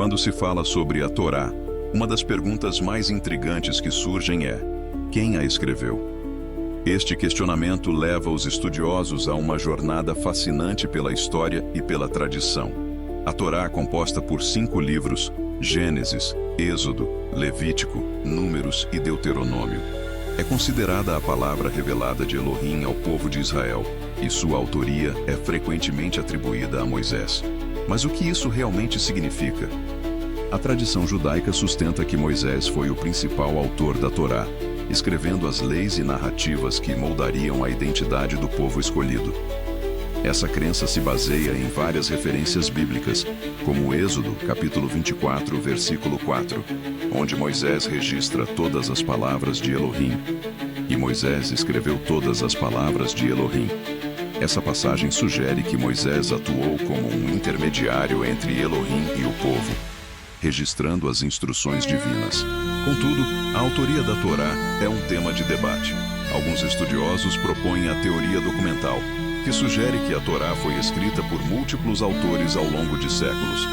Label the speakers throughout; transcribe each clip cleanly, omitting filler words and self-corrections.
Speaker 1: Quando se fala sobre a Torá, uma das perguntas mais intrigantes que surgem é: quem a escreveu? Este questionamento leva os estudiosos a uma jornada fascinante pela história e pela tradição. A Torá é composta por 5 livros: Gênesis, Êxodo, Levítico, Números e Deuteronômio. É considerada a palavra revelada de Elohim ao povo de Israel, e sua autoria é frequentemente atribuída a Moisés. Mas o que isso realmente significa? A tradição judaica sustenta que Moisés foi o principal autor da Torá, escrevendo as leis e narrativas que moldariam a identidade do povo escolhido. Essa crença se baseia em várias referências bíblicas, como Êxodo, capítulo 24, versículo 4, onde Moisés registra todas as palavras de Elohim. E Moisés escreveu todas as palavras de Elohim. Essa passagem sugere que Moisés atuou como um intermediário entre Elohim e o povo, registrando as instruções divinas. Contudo, a autoria da Torá é um tema de debate. Alguns estudiosos propõem a teoria documental, que sugere que a Torá foi escrita por múltiplos autores ao longo de séculos.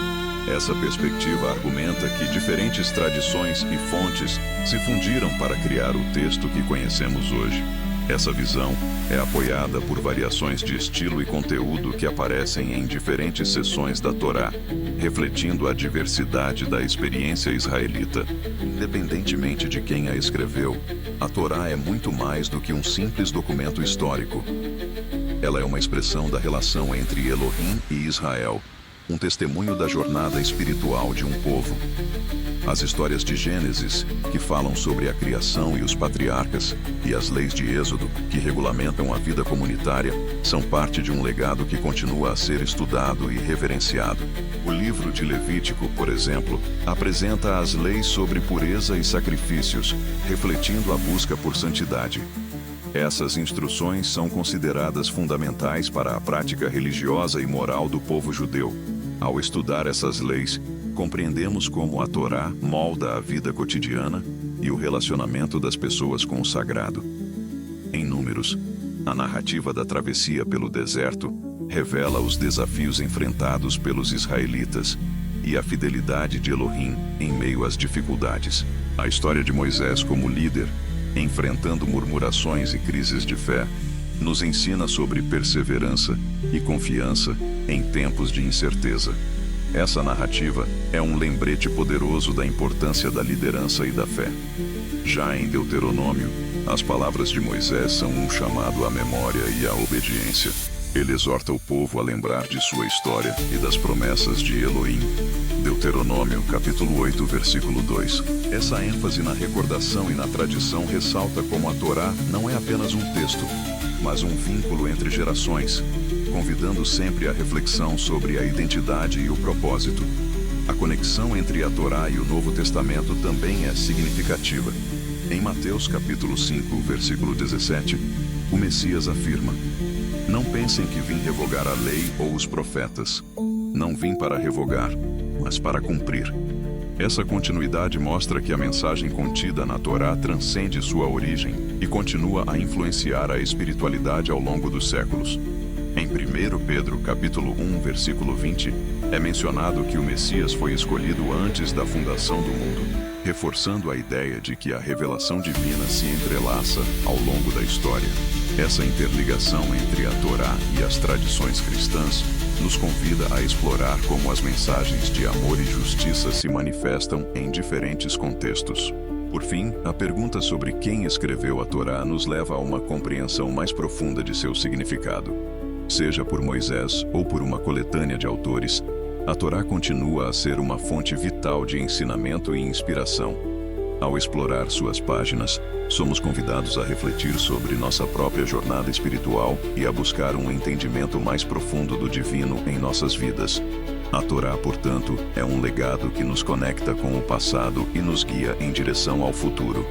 Speaker 1: Essa perspectiva argumenta que diferentes tradições e fontes se fundiram para criar o texto que conhecemos hoje. Essa visão é apoiada por variações de estilo e conteúdo que aparecem em diferentes seções da Torá, refletindo a diversidade da experiência israelita. Independentemente de quem a escreveu, a Torá é muito mais do que um simples documento histórico. Ela é uma expressão da relação entre Elohim e Israel, um testemunho da jornada espiritual de um povo. As histórias de Gênesis, que falam sobre a criação e os patriarcas, e as leis de Êxodo, que regulamentam a vida comunitária, são parte de um legado que continua a ser estudado e reverenciado. O livro de Levítico, por exemplo, apresenta as leis sobre pureza e sacrifícios, refletindo a busca por santidade. Essas instruções são consideradas fundamentais para a prática religiosa e moral do povo judeu. Ao estudar essas leis, compreendemos como a Torá molda a vida cotidiana e o relacionamento das pessoas com o sagrado. Em Números, a narrativa da travessia pelo deserto revela os desafios enfrentados pelos israelitas e a fidelidade de Elohim em meio às dificuldades. A história de Moisés como líder, enfrentando murmurações e crises de fé, nos ensina sobre perseverança e confiança em tempos de incerteza. Essa narrativa é um lembrete poderoso da importância da liderança e da fé. Já em Deuteronômio, as palavras de Moisés são um chamado à memória e à obediência. Ele exorta o povo a lembrar de sua história e das promessas de Elohim. Deuteronômio, capítulo 8, versículo 2. Essa ênfase na recordação e na tradição ressalta como a Torá não é apenas um texto, mas um vínculo entre gerações, convidando sempre a reflexão sobre a identidade e o propósito. A conexão entre a Torá e o Novo Testamento também é significativa. Em Mateus capítulo 5, versículo 17, o Messias afirma: "Não pensem que vim revogar a lei ou os profetas. Não vim para revogar, mas para cumprir." Essa continuidade mostra que a mensagem contida na Torá transcende sua origem e continua a influenciar a espiritualidade ao longo dos séculos. Em 1 Pedro, capítulo 1, versículo 20, é mencionado que o Messias foi escolhido antes da fundação do mundo, reforçando a ideia de que a revelação divina se entrelaça ao longo da história. Essa interligação entre a Torá e as tradições cristãs nos convida a explorar como as mensagens de amor e justiça se manifestam em diferentes contextos. Por fim, a pergunta sobre quem escreveu a Torá nos leva a uma compreensão mais profunda de seu significado. Seja por Moisés ou por uma coletânea de autores, a Torá continua a ser uma fonte vital de ensinamento e inspiração. Ao explorar suas páginas, somos convidados a refletir sobre nossa própria jornada espiritual e a buscar um entendimento mais profundo do divino em nossas vidas. A Torá, portanto, é um legado que nos conecta com o passado e nos guia em direção ao futuro.